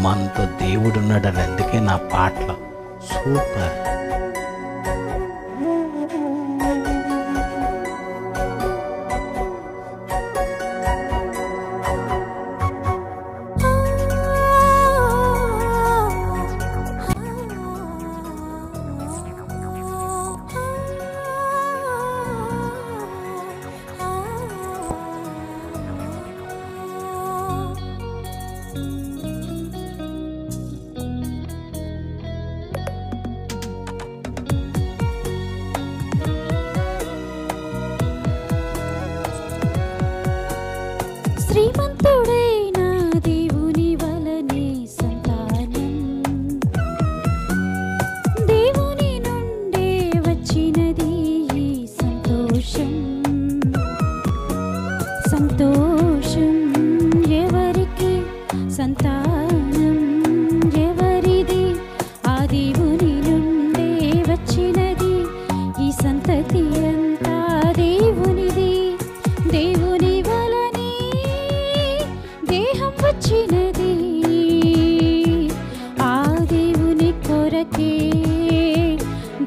మనతో దేవుడు ఉన్నాడని. అందుకే నా పాటలు సూపర్. శ్రీమంతుడైన దేవుని వలనే సంతానం, దేవుని నుండే వచ్చినది ఈ సంతోషం. సంతోషం ఎవరికి, సంతానం ఎవరిది? ఆ దేవుని నుండే వచ్చినది ఈ సంతతి అంతా దేవునిది. దేవుని వలనే దేహం వచ్చినది, ఆ దేవుని కొరకే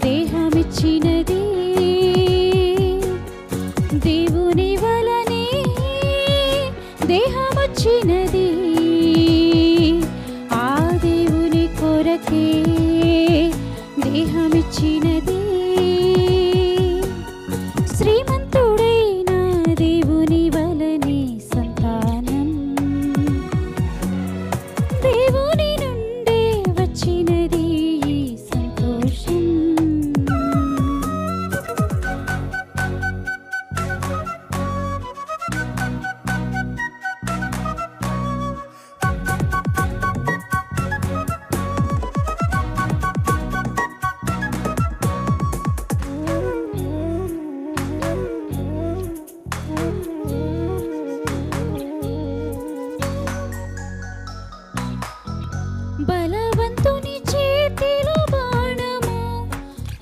దేహమిచ్చినది. దేవుని వలనే దేహం వచ్చినది, ఆ దేవుని కొరకే దేహమిచ్చినది. శ్రీమంతుడైన దేవుని వలనే సంతానం, దేవుని నుండే వచ్చినది ఈ సంతోషం. బలవంతుని చేతిలో బాణము,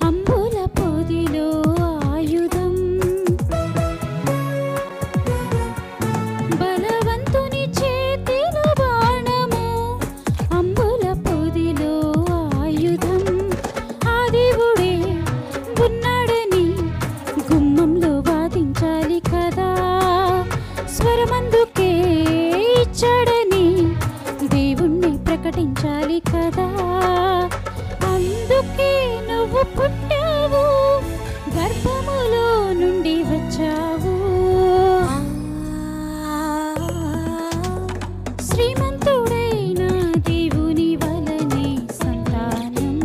అంబుల పొదిలో ఆయుధం. బలవంతుని చేతిలో బాణము, అంబుల పొదిలో ఆయుధం. ఆ దేవుడే ఉన్నాడని గుమ్మంలో వాదించాలి కదా, స్వరమందుకే ఇచ్చాడని దేవుణ్ణి ప్రకటించాలి కదా. అందుకే నువ్వు పుట్టావు, గర్భములో నుండి వచ్చావు. శ్రీమంతుడైన దేవుని వలనే సంతానం,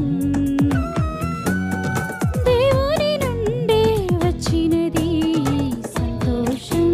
దేవుని నుండే వచ్చినది ఈ సంతోషం.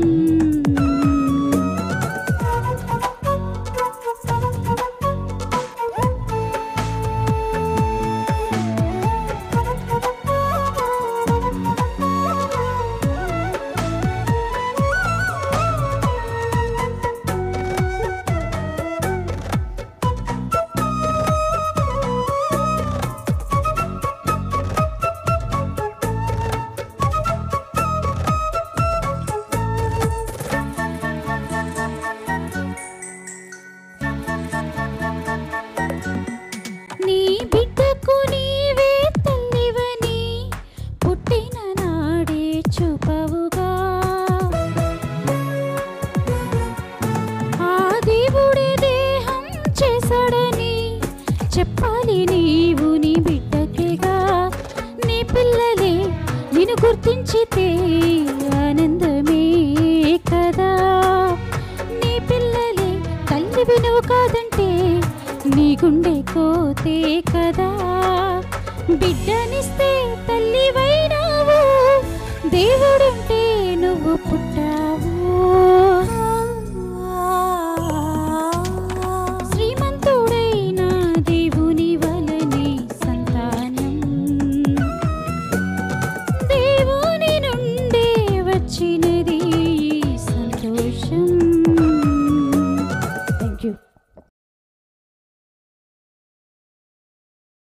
నీ బిడ్డకు నీవే తల్లివని పుట్టిన నాడే చూపవుగా, ఆ దేవుడే దేహం చేశాడని చెప్పాలి నీవు నీ బిడ్డకేగా. నీ పిల్లలే నిన్ను గుర్తించితే ఆనందమే కదా. నీ పిల్లలే తల్లి వినువు కాదంటే నీ గుండె కోతే కదా. బిడ్డనిస్తే తల్లివైనావు, దేవుడుంటే నువ్వు పుట్టావు.